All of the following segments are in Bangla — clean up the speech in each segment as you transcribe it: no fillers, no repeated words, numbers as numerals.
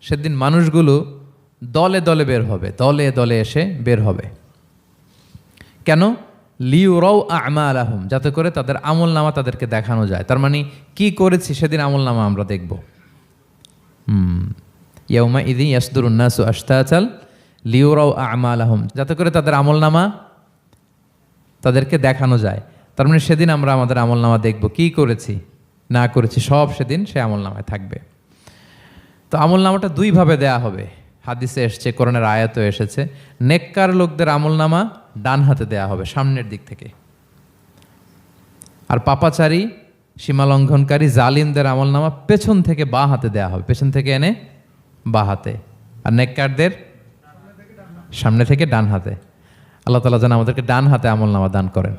সেদিন মানুষগুলো দলে দলে বের হবে, দলে দলে এসে বের হবে। কেন? লিউরাউ আমালাহুম, যাতে করে তাদের আমল নামা তাদেরকে দেখানো যায়। তার মানে কি করেছি সেদিন আমল নামা আমরা দেখব। ইয়াউমা ইযি ইয়াসদুরুন নাসু আশতাতাল লিউরাউ আমালাহুম, যাতে করে তাদের আমল নামা তাদেরকে দেখানো যায়। তার মানে সেদিন আমরা আমাদের আমল নামা দেখব, কি করেছি না করেছি সব সেদিন সে আমল নামায় থাকবে। তো আমল নামাটা দুইভাবে দেয়া হবে, হাদিসে এসছে, কোরআনের আয়াতও এসেছে। নেককার লোকদের আমল নামা ডান হাতে দেয়া হবে সামনের দিক থেকে, আর পাপাচারী সীমালঙ্ঘনকারী জালিমদের আমল নামা পেছন থেকে বা হাতে দেয়া হবে, পেছন থেকে এনে বা হাতে। আর নেককারদের সামনে থেকে ডান হাতে। আল্লাহ তাআলা যেন আমাদেরকে ডান হাতে আমল নামা দান করেন।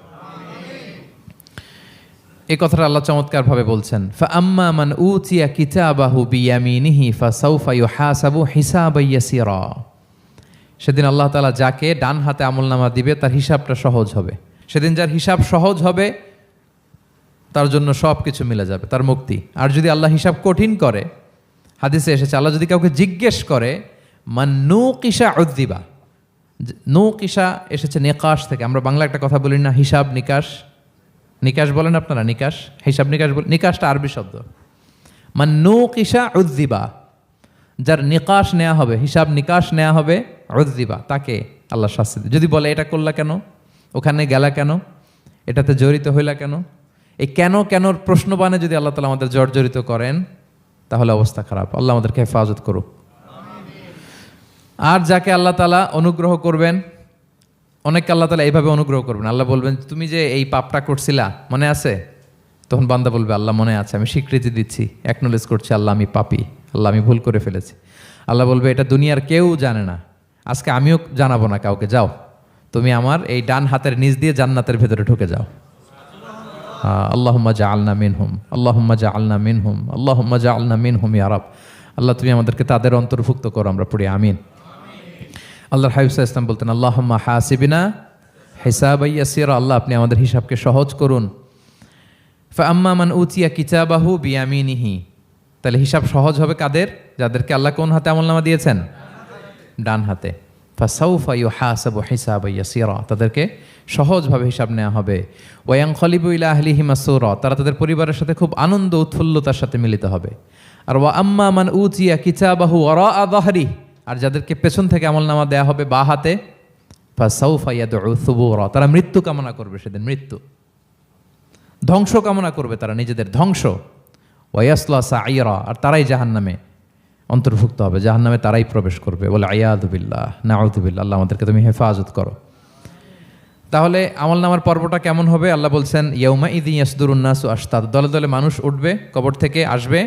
এই কথাটা আল্লাহ চমৎকার ভাবে বলছেন, ফাআম্মা মান উতিয়া কিতাবাহু বিয়ামিনিহি ফাসাউফা ইউহাসাবু হিসাবান ইয়াসীরা। সেদিন আল্লাহ তাআলা যাকে ডান হাতে আমলনামা দিবে তার হিসাবটা সহজ হবে। সেদিন যার হিসাব সহজ হবে তার জন্য সব কিছু মিলে যাবে, তার মুক্তি। আর যদি আল্লাহ হিসাব কঠিন করে, হাদিসে এসেছে আল্লাহ যদি কাউকে জিজ্ঞেস করে, মান নুকিশা উযযিবা। নুকিশা এসেছে নিকাশ থেকে, আমরা বাংলা একটা কথা বলি না, হিসাব নিকাশ। নিকাশ বলেন আপনারা? নিকাশ, হিসাব নিকাশ। নিকাশটা আরবি শব্দ। মান নুকিশা উযযিবা, যার নিকাশ নেওয়া হবে, হিসাব নিকাশ নেওয়া হবে, উযযিবা, তাকে আল্লাহ শাস্তি দেবে। যদি বলে এটা করলা কেন, ওখানে গেলা কেন, এটাতে জড়িত হইলা কেন, এই কেন কেনর প্রশ্নবাণে যদি আল্লাহ তাআলা আমাদের জর্জরিত করেন তাহলে অবস্থা খারাপ। আল্লাহ আমাদেরকে হেফাজত করুক। আর যাকে আল্লাহ তাআলা অনুগ্রহ করবেন, অনেককে আল্লাহ তাআলা এইভাবে অনুগ্রহ করবেন, আল্লাহ বলবেন তুমি যে এই পাপটা করছিলা মনে আছে? তখন বান্দা বলবে আল্লাহ মনে আছে, আমি স্বীকৃতি দিচ্ছি, অ্যাকনোলেজ করছি, আল্লাহ আমি পাপী, আল্লাহ আমি ভুল করে ফেলেছি। আল্লাহ বলবে এটা দুনিয়ার কেউ জানে না, আজকে আমিও জানাবো না কাউকে, যাও তুমি আমার এই ডান হাতের নিচ দিয়ে জান্নাতের ভেতরে ঢুকে যাও। আল্লাহুম্মা জাআলনা মিনহুম, আল্লাহুম্মা জাআলনা মিনহুম, আল্লাহুম্মা জাআলনা মিনহুম ইয়া রাব। আল্লাহ তুমি আমাদেরকে তাদের অন্তর্ভুক্ত করো, আমরা পড়ি আমিন। আল্লাহর হাবিব সাল্লাল্লাহু আলাইহি ওয়াসাল্লাম বলতেন আল্লাহুম্মা হাসিবিনা হিসাবান ইয়াসীরা, আল্লাহ আপনি আমাদের হিসাবকে সহজ করুন। ফাআম্মা মান উতিয়া কিতাবাহু বিয়ামিনিহি, তাহলে হিসাব সহজ হবে কাদের? যাদেরকে আল্লাহ কোন হাতে আমলনামা দিয়েছেন? ডান হাতে। ফাসাউফা ইউহাসাবু হিসাবান ইয়াসীরা, তাদেরকে সহজভাবে হিসাব নেওয়া হবে। ওয়ায়ানকালিবু ইলা আহলিহি মাসরুরা, তারা তাদের পরিবারের সাথে খুব আনন্দ উৎফুল্লতার সাথে মিলিত হবে। আর ওয়া আম্মা মান উতিয়া কিতাবাহু ওয়ারাআ যাহরি, আর যাদেরকে পেছন থেকে আমলনামা দেয়া হবে বা হাতে, ফাসাউফা ইয়াদউ সুবুরা, তারা মৃত্যু কামনা করবে সেদিন, মৃত্যু, ধ্বংস কামনা করবে তারা, নিজেদের ধ্বংস। ওয়ায়াসলা সাঈরা, আর তারাই জাহান্নামে অন্তর্ভুক্ত হবে, জাহান্নামে তারাই প্রবেশ করবে। বলে আয়াযু বিল্লাহ, নাউযু বিল্লাহ, আল্লাহ আমাদেরকে তুমি হেফাজত করো। তাহলে আমলনামার পর্বটা কেমন হবে? আল্লাহ বলছেন ইয়াউমা ইযি ইয়াসদুরুন নাসু আশতাত, দলে দলে মানুষ উঠবে, কবর থেকে আসবে,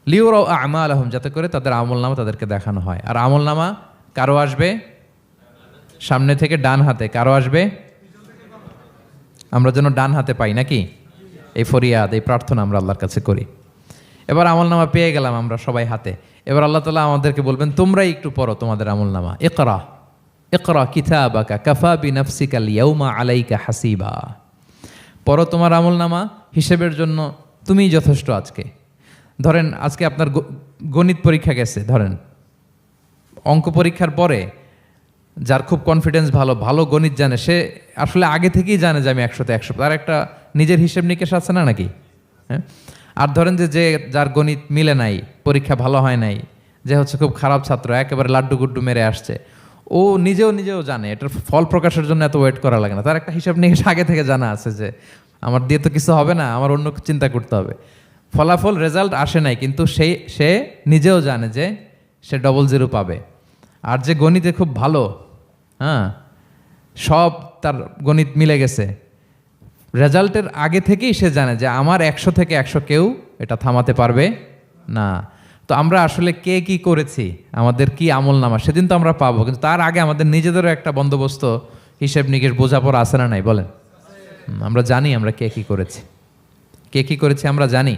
লিউরাউ আমালাহুম, যাতে করে তাদের আমলনামা তাদেরকে দেখানো হয়। আর আমলনামা কারো আসবে সামনে থেকে ডান হাতে, কারো আসবে, আমরা যেন ডান হাতে পাই নাকি? এই ফরিয়াদ, এই প্রার্থনা আমরা আল্লাহর কাছে করি। এবার আমলনামা পেয়ে গেলাম আমরা সবাই হাতে, এবার আল্লাহ তাআলা আমাদেরকে বলবেন তোমরাই একটু পড়ো তোমাদের আমলনামা। ইকরা ইকরা কিতাবাকা কাফা বিনাফসিকা আল-ইয়াউমা আলাইকা হাসিবা, পড়ো তোমার আমলনামা, হিসেবের জন্য তুমিই যথেষ্ট আজকে। ধরেন আজকে আপনার গণিত পরীক্ষা গেছে, ধরেন অঙ্ক পরীক্ষার পরে যার খুব কনফিডেন্স ভালো, ভালো গণিত জানে, সে আসলে আগে থেকেই জানে যে আমি 100তে 100, তার একটা নিজের হিসেব নিকেশ আছে না নাকি? হ্যাঁ। আর ধরেন যে যার গণিত মিলে নাই, পরীক্ষা ভালো হয় নাই, যে হচ্ছে খুব খারাপ ছাত্র, একেবারে লাড্ডু গুড্ডু মেরে আসছে, ও নিজেও জানে এটার ফল প্রকাশের জন্য এত ওয়েট করা লাগে না, তার একটা হিসাব নিকেশ আগে থেকে জানা আছে যে আমার দিয়ে তো কিছু হবে না, আমার অন্য চিন্তা করতে হবে। ফলাফল রেজাল্ট আসে নাই, কিন্তু সে নিজেও জানে যে সে 00 পাবে। আর যে গণিতে খুব ভালো, হ্যাঁ, সব তার গণিত মিলে গেছে, রেজাল্টের আগে থেকেই সে জানে যে আমার 100 থেকে 100 কেউ এটা থামাতে পারবে না। তো আমরা আসলে কে কি করেছি, আমাদের কি আমলনামা, সেদিন তো আমরা পাবো, কিন্তু তার আগে আমাদের নিজেদেরও একটা বন্দোবস্ত, হিসেব নিকেশ, বোঝাপড়া আছে না নাই বলেন? আমরা জানি আমরা কে কি করেছি, কে কি করেছি আমরা জানি।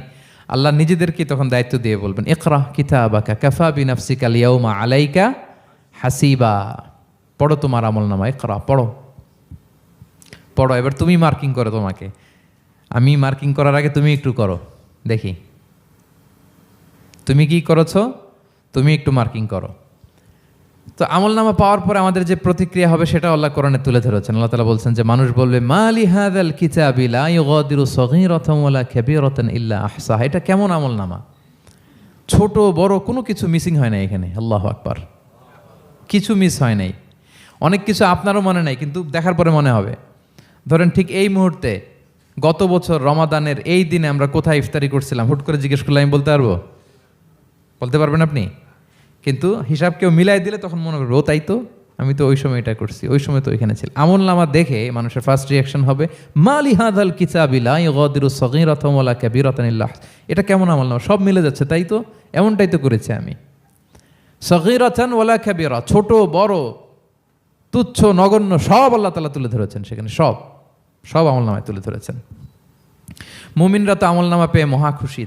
আল্লাহ নিজেদেরকে তখন দায়িত্ব দিয়ে বলবেন ইকরা কিতাবাকা কাফা বিনাফসিকা আল-ইয়াউমা আলাইকা হাসিবা, পড়ো তোমার আমলনামা, ইকরা, পড়ো পড়ো। এবার তুমি মার্কিং করো, তোমাকে আমি মার্কিং করার আগে তুমি একটু করো দেখি তুমি কি করেছো, তুমি একটু মার্কিং করো। তো আমলনামা পাওয়ার পরে আমাদের যে প্রতিক্রিয়া হবে সেটা আল্লাহ কোরআনে তুলে ধরেছেন। আল্লাহ তাআলা বলছেন যে মানুষ বলবে মালি হাযাল কিতাবি লা ইউগাদিরু সগীরাতান ওয়ালা কাবীরাতান ইল্লা আহসাহা। এটা কেমন আমলনামা, ছোট বড় কোনো কিছু মিসিং হয় না এখানে। আল্লাহু আকবার, কিছু মিস হয় নাই। অনেক কিছু আপনারও মনে নাই কিন্তু দেখার পরে মনে হবে। ধরেন ঠিক এই মুহূর্তে গত বছর রমাদানের এই দিনে আমরা কোথায় ইফতারি করছিলাম, হুট করে জিজ্ঞেস করলে আমি বলতে পারবো? বলতে পারবেন আপনি? কিন্তু হিসাব কেউ মিলাই দিলে তখন মনে করবে ও তাই তো, আমি তো ওই সময় এটা করছি, ওই সময় তো ওইখানে ছিল। আমলনামা দেখে মানুষের ফার্স্ট রিয়াকশন হবে মালি হাযাল কিতাবি লা ইউগাদিরু সগীরাতান ওয়ালা কাবীরাতান ইল্লা আহসাহা। এটা কেমন আমলনামা, সব মিলে যাচ্ছে, তাই তো, এমনটাই তো করেছি আমি। সগীরাতান ওয়ালা কাবীরা, ছোট বড় তুচ্ছ নগণ্য সব আল্লাহ তাআলা তুলে ধরেছেন সেখানে, সব সব আমলনামায় তুলে ধরেছেন। মুমিনরা তো আমলনামা পেয়ে মহা খুশি,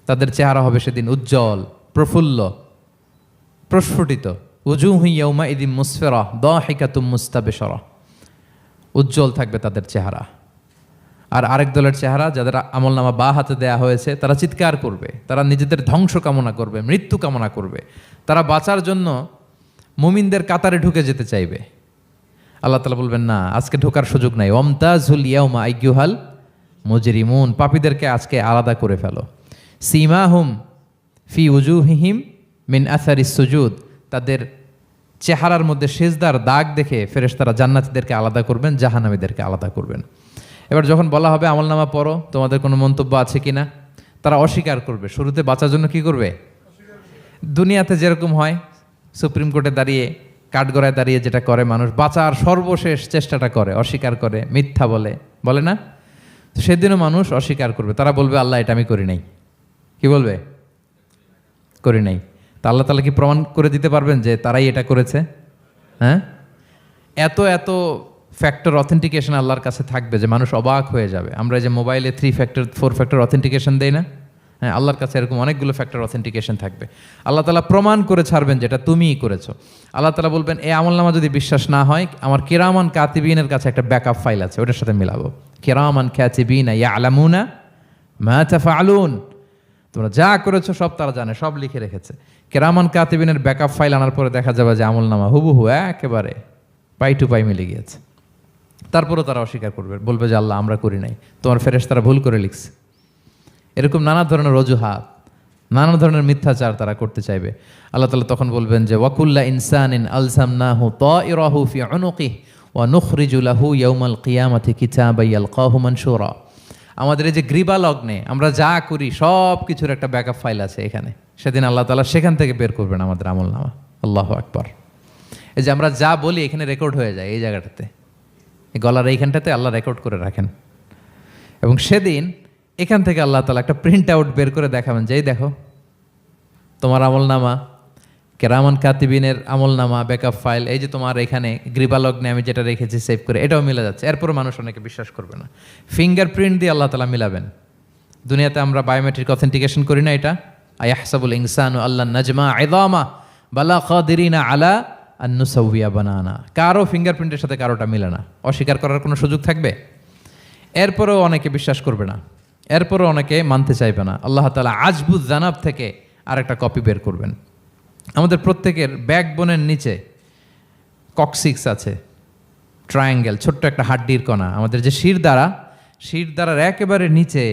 তাদের চেহারা হবে সেদিন উজ্জ্বল, প্রফুল্ল, প্রস্ফুটিত। উজুহু ইয়াউমাইযিন মুসফিরা দাহিকাতুম মুস্তাবশিরা, উজ্জ্বল থাকবে তাদের চেহারা। আর আরেক দলের চেহারা, যাদের আমলনামা বা হাতে দেয়া হয়েছে, তারা চিৎকার করবে, তারা নিজেদের ধ্বংস কামনা করবে, মৃত্যু কামনা করবে। তারা বাঁচার জন্য মুমিনদের কাতারে ঢুকে যেতে চাইবে। আল্লাহ তাআলা বলবেন না, আজকে ঢোকার সুযোগ নাই। ওয়ামতাজুল ইয়াউমা আইয়ুহাল মুজরিমুন, পাপীদেরকে আজকে আলাদা করে ফেলো। সীমাহুম ফি উজুহিহিম মিন আসারিস সুজুদ, তাদের চেহারার মধ্যে সিজদার দাগ দেখে ফেরেশতারা জান্নাতীদেরকে আলাদা করবেন, জাহান্নামীদেরকে আলাদা করবেন। এবার যখন বলা হবে আমলনামা পড়ো, তোমাদের কোনো মন্তব্য আছে কিনা, তারা অস্বীকার করবে। শুরুতে বাঁচার জন্য কি করবে? দুনিয়াতে যেরকম হয়, সুপ্রিম কোর্টে দাঁড়িয়ে, কাঠগড়ায় দাঁড়িয়ে যেটা করে মানুষ, বাঁচার সর্বশেষ চেষ্টাটা করে, অস্বীকার করে, মিথ্যা বলে, বলে না? তো সেদিনও মানুষ অস্বীকার করবে। তারা বলবে আল্লাহ এটা আমি করি নাই। কি বলবে? করি নাই। তা আল্লাহ তাআলা কি প্রমাণ করে দিতে পারবেন যে তারাই এটা করেছে? হ্যাঁ, এত এত ফ্যাক্টর অথেন্টিকেশন আল্লাহর কাছে থাকবে যে মানুষ অবাক হয়ে যাবে। আমরা যে মোবাইলে 3 ফ্যাক্টর 4 ফ্যাক্টর অথেন্টিকেশন দেই না, হ্যাঁ, আল্লাহর কাছে এরকম অনেকগুলো ফ্যাক্টর অথেন্টিকেশন থাকবে। আল্লাহ তাআলা প্রমাণ করে ছাড়বেন যেটা তুমিই করেছো। আল্লাহ তাআলা বলবেন এই আমলনামা যদি বিশ্বাস না হয়, আমার কিরামান কাতিবিনের কাছে একটা ব্যাকআপ ফাইল আছে, ওটার সাথে মিলাবো। কিরামান কাতিবিনা ইয়ালামুনা মা তাফআলুন, তোমরা যা করেছো সব তারা জানে, সব লিখে রেখেছে। কিরামান কাতিবিনের ব্যাকআপ ফাইল আনার পরে দেখা যাবে যে আমলনামা হুবহু একেবারে পাই টু পাই মিলে গিয়েছে। তারপরও তারা অস্বীকার করবে, বলবে যে আল্লাহ আমরা করি নাই, তোমার ফেরেশতারা ভুল করে লিখছে। এরকম নানা ধরনের অজুহাত, নানা ধরনের মিথ্যাচার তারা করতে চাইবে। আল্লাহ তাআলা তখন বলবেন যে ওয়াকুল্লা ইনসানিন আলজামনাহু তাইরাহু ফি উনুকিহি ওয়া নুখরিজু লাহু ইয়াউমাল কিয়ামাতি কিতাবান ইয়ালকাহু মানশুরা। আমাদের এই যে গ্রীবা লগ্নে আমরা যা করি সব কিছুর একটা ব্যাকআপ ফাইল আছে এখানে। সেদিন আল্লাহ তাআলা সেখান থেকে বের করবেন আমাদের আমলনামা। আল্লাহু আকবার। এই যে আমরা যা বলি এখানে রেকর্ড হয়ে যায়, এই জায়গাটাতে, এই গলার এইখানটাতে আল্লাহ রেকর্ড করে রাখেন। এবং সেদিন এখান থেকে আল্লাহ তাআলা একটা প্রিন্ট আউট বের করে দেখাবেন যে এই দেখো তোমার আমলনামা, কিরামান কাতিবিনের আমলনামা ব্যাকআপ ফাইল, এই যে তোমার এখানে গ্রীবালগ্নে আমি যেটা রেখেছি সেভ করে, এটাও মিলে যাচ্ছে। এরপর মানুষ অনেকে বিশ্বাস করবে না। ফিঙ্গারপ্রিন্ট দিয়ে আল্লাহ তাআলা মিলাবেন। দুনিয়াতে আমরা বায়োমেট্রিক অথেন্টিকেশন করি না, এটা আয়াহসাবুল ইনসানু আল্লাহ নাজমা ইযামা বালা কাদিরিনা আলা আন নুসাউইয়া বানানা। কারো ফিঙ্গারপ্রিন্টের সাথে কারোটা মিলে না, অস্বীকার করার কোনো সুযোগ থাকবে? এরপরেও অনেকে বিশ্বাস করবে না, এরপরও অনেকে মানতে চাইবে না। আল্লাহ তাআলা আজবুজ জানাব থেকে আরেকটা কপি বের করবেন। আমাদের প্রত্যেকের ব্যাকবোনের নিচে কক্সিক্স আছে, ট্রায়াঙ্গেল, ছোট্ট একটা হাড্ডির কণা। আমাদের যে শিরদাঁড়ার একেবারে নিচে,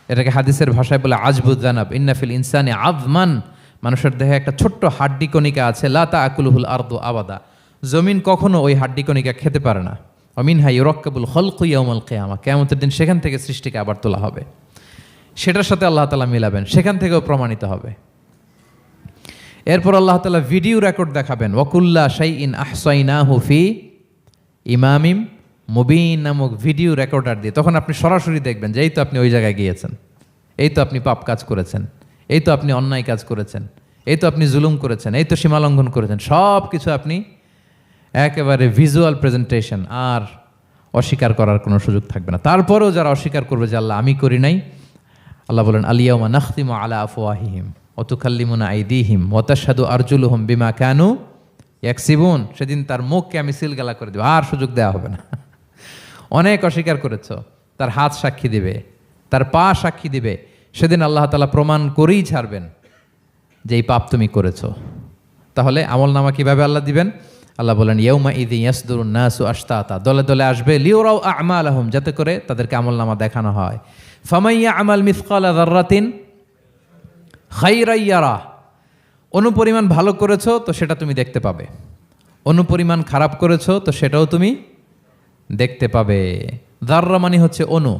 এটাকে হাদিসের ভাষায় বলে আজবুজ জানাব। ইন্নাফিল ইনসানি আযমান, মানুষের দেহে একটা ছোট্ট হাড্ডি কণিকা আছে। লা তাআকুলুহুল আরদু আবাদা, জমিন কখনো ওই হাড্ডি কণিকা খেতে পারে না। অমিনহা ইউরাক্কাবুল খালকু ইয়াউমাল কিয়ামা, কিয়ামতের দিন সেখান থেকে সৃষ্টিকে আবার তোলা হবে। সেটার সাথে আল্লাহ তাআলা মিলাবেন, সেখান থেকেও প্রমাণিত হবে। এরপর আল্লাহ তাআলা ভিডিও রেকর্ড দেখাবেন। ওয়াকুল্লা শাইইন আহসাইনাহু ফি ইমামিম মুবিন নামক ভিডিও রেকর্ডার দিয়ে। তখন আপনি সরাসরি দেখবেন যে এই তো আপনি ওই জায়গায় গিয়েছেন, এই তো আপনি পাপ কাজ করেছেন, এই তো আপনি অন্যায় কাজ করেছেন, এই তো আপনি জুলুম করেছেন, এই তো সীমালঙ্ঘন করেছেন, সব কিছু আপনি একেবারে ভিজুয়াল প্রেজেন্টেশন, আর অস্বীকার করার কোনো সুযোগ থাকবে না। তারপরেও যারা অস্বীকার করবে যে আল্লাহ আমি করি নাই, আল্লাহ বলেন আলিয়াউমা নাখতিমু আলা আফওয়াহিহিম ওয়া তুকাল্লিমুনা আইদিহিম ওয়া তাশহাদু আরজুলুহুম বিমা কানু ইয়াকসিবুন। সেদিন তার মুখকে আমি সিলগালা করে দেব, আর সুযোগ দেওয়া হবে না। অনেক অস্বীকার করেছো, তার হাত সাক্ষী দিবে, তার পা সাক্ষী দিবে। সেদিন আল্লাহ তাআলা প্রমাণ করেই ছাড়বেন যে এই পাপ তুমি করেছো। তাহলে আমল নামা কীভাবে আল্লাহ দিবেন? আল্লাহ বলেন ইয়াউমা ইযি ইয়াসদুরুন নাসু আশতাতা, দলে দলে আসবে, লিউরাউ আমালাহুম, যাতে করে তাদেরকে আমল নামা দেখানো হয়। ফামান ইয়ামাল মিসকালা যাররাতিন খাইরান ইয়ারা, অনুপরিমাণ ভালো করেছো তো সেটা তুমি দেখতে পাবে, অনুপরিমাণ খারাপ করেছো তো সেটাও তুমি দেখতে পাবে। যাররা মানে হচ্ছে অণু,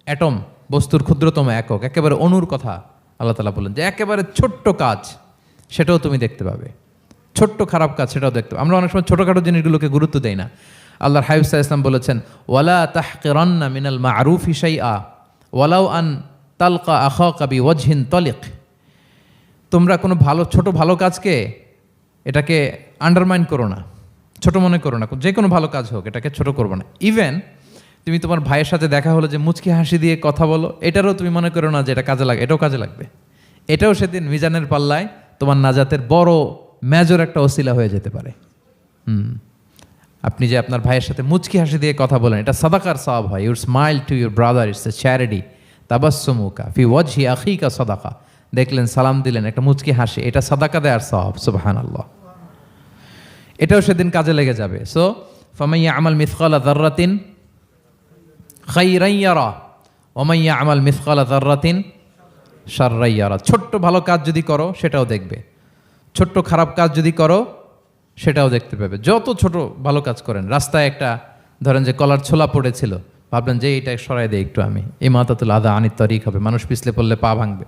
অ্যাটম, বস্তুর ক্ষুদ্রতম একক, একেবারে অণুর কথা আল্লাহ তাআলা বলেন যে একেবারে ছোট্ট কাজ সেটাও তুমি দেখতে পাবে, ছোট্ট খারাপ কাজ সেটাও দেখতে পাবে। আমরা অনেক সময় ছোটোখাটো জিনিসগুলোকে গুরুত্ব দেই না। আল্লাহর হাবিব সাল্লাল্লাহু আলাইহি ওয়াসাল্লাম বলেছেন ওয়ালা তাহকিরান্না মিনাল মা'রুফি শাইআ ওয়ালাউ আন তালকা আখাকা বিওয়াজহিন তালিক, তোমরা কোনো ছোট ভালো কাজকে এটাকে আন্ডারমাইন করো না, ছোট মনে করো না, যে কোনো ভালো কাজ হোক এটাকে ছোট করবো না। ইভেন তুমি তোমার ভাইয়ের সাথে দেখা হলো যে মুচকি হাসি দিয়ে কথা বলো, এটারও তুমি মনে করো না যে এটা কাজে লাগে, এটাও কাজে লাগবে, এটাও সেদিন মিজানের পাল্লায় তোমার নাজাতের বড় মেজর একটা ওসিলা হয়ে যেতে পারে। আপনি যে আপনার ভাইয়ের সাথে মুচকি হাসি দিয়ে কথা বলেন, এটা সাদাকার সওয়াব হয়। Your smile to your brother, it's a charity. তাবাসসুমুকা ফি ওয়াজহি আখিকা সাদাকা, দেখলেন সালাম দিলেন, একটা মুচকি হাসি, এটা সাদাকা দেয়ার সওয়াব। সুবহানাল্লাহ, এটাও সেদিন কাজে লেগে যাবে। সো ফামান ইয়ামাল মিসকালা যাররাতিন খাইরান ইয়ারা ওয়া মান ইয়ামাল মিসকালা যাররাতিন শাররান ইয়ারা, ছোট্ট ভালো কাজ যদি করো সেটাও দেখবে, ছোট্ট খারাপ কাজ যদি করো সেটাও দেখতে পাবে। যত ছোট ভালো কাজ করেন, রাস্তায় একটা ধরেন যে কলার ছোলা পড়েছিল, ভাবলেন যে এইটা সরাই দেয় একটু, আমি ইমাতাতুল আযা আনিত তরিক হবে, মানুষ পিছলে পড়লে পা ভাঙবে,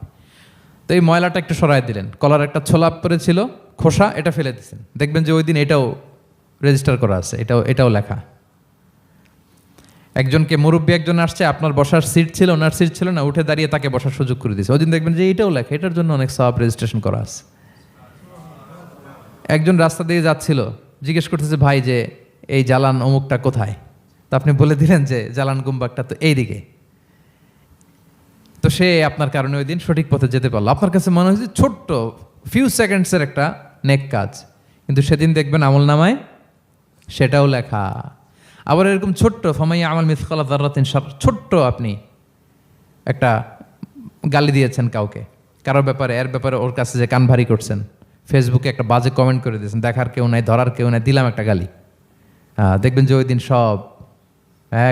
তো এই ময়লাটা একটু সরাই দিলেন। কলার একটা ছোলা পড়েছিল, খোসা, এটা ফেলে দিচ্ছেন, দেখবেন যে ওই দিন এটাও রেজিস্টার করা আছে, এটাও লেখা। একজনকে মুরব্বী একজন আসছে, আপনার বসার সিট ছিল, ওনার সিট ছিল না, উঠে দাঁড়িয়ে তাকে বসার সুযোগ করে দিয়েছে, ওই দিন দেখবেন যে এটাও লেখা, এটার জন্য অনেক সওয়াব রেজিস্ট্রেশন করা আছে। একজন রাস্তা দিয়ে যাচ্ছিল, জিজ্ঞেস করতেছে ভাই যে এই জালান অমুকটা কোথায়, তা আপনি বলে দিলেন যে জালান গুম্বাকটা তো এইদিকে, তো সে আপনার কারণে ওই দিন সঠিক পথে যেতে পারলো। আপনার কাছে মনে হয়েছে ছোট্ট ফিউ সেকেন্ডসের একটা নেক কাজ, কিন্তু সেদিন দেখবেন আমল নামায় সেটাও লেখা। আবার এরকম ছোট্ট ফামাইয়া আমাল মিসকালা যাররাতিন শার, ছোট্ট আপনি একটা গালি দিয়েছেন কাউকে, কারোর ব্যাপারে, এর ব্যাপারে ওর কাছে যে কান ভারী করছেন, ফেসবুকে একটা বাজে কমেন্ট করে দিয়েছেন, দেখার কেউ নাই, ধরার কেউ নাই, দিলাম একটা গালি, দেখবেন যে ওই দিন সব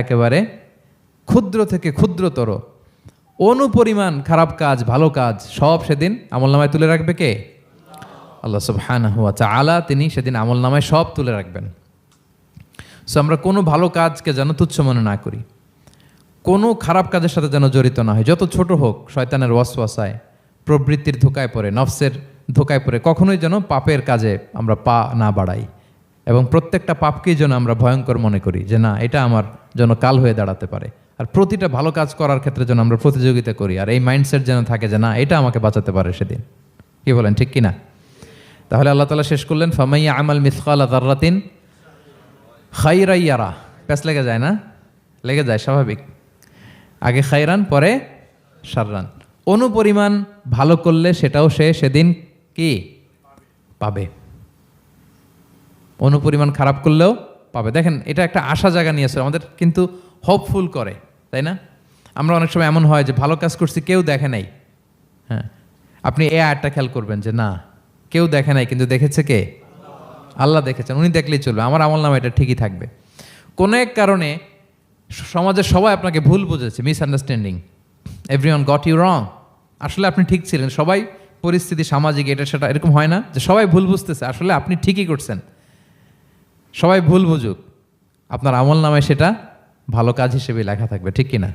একেবারে ক্ষুদ্র থেকে ক্ষুদ্রতর অনুপরিমাণ খারাপ কাজ ভালো কাজ সব সেদিন আমলনামায় তুলে রাখবে কে? আল্লাহ সুবহানাহু ওয়া তাআলা, তিনি সেদিন আমলনামায় সব তুলে রাখবেন। সো আমরা কোনো ভালো কাজকে যেন তুচ্ছ মনে না করি, কোনো খারাপ কাজের সাথে যেন জড়িত না হয়, যত ছোট হোক। শয়তানের ওয়াসওয়াসায়, প্রবৃত্তির ধোকায় পড়ে, নফসের ধোকায় পড়ে কখনোই যেন পাপের কাজে আমরা পা না বাড়াই, এবং প্রত্যেকটা পাপকেই যেন আমরা ভয়ঙ্কর মনে করি যে না, এটা আমার জন্য কাল হয়ে দাঁড়াতে পারে। আর প্রতিটা ভালো কাজ করার ক্ষেত্রে যেন আমরা প্রতিযোগিতা করি, আর এই মাইন্ডসেট যেন থাকে যে না, এটা আমাকে বাঁচাতে পারে সেদিন। কি বলেন, ঠিক কিনা? তাহলে আল্লাহ তাআলা শেষ করলেন ফামাইয়া আমাল মিসকালা যাররাতিন খাইরান ইয়ারা। প্যাস লেগে যায় না? লেগে যায়, স্বাভাবিক। আগে খাইরান, পরে শাররান। অনুপরিমাণ ভালো করলে সেটাও সে সেদিন কি পাবে, অনুপরিমাণ খারাপ করলেও পাবে। দেখেন, এটা একটা আশা জায়গা নিয়েছে আমাদের, কিন্তু হোপফুল করে, তাই না? আমরা অনেক সময় এমন হয় যে ভালো কাজ করছি, কেউ দেখে নাই। হ্যাঁ, আপনি এই আয়াতটা খেয়াল করবেন যে না, কেউ দেখে নাই, কিন্তু দেখেছে কে? আল্লাহ দেখেছেন, উনি দেখলেই চলবে, আমার আমলনামা এটা ঠিকই থাকবে। কোনো এক কারণে সমাজের সবাই আপনাকে ভুল বুঝেছে, misunderstanding, everyone got you wrong, আসলে আপনি ঠিক ছিলেন। সবাই পরিস্থিতি, সামাজিক, এটা সেটা, এরকম হয় না যে সবাই ভুল বুঝতেছে, আসলে আপনি ঠিকই করছেন। সবাই ভুল বুঝুক, আপনার আমলনামায় সেটা ভালো কাজ হিসেবে লেখা থাকবে, ঠিক কিনা?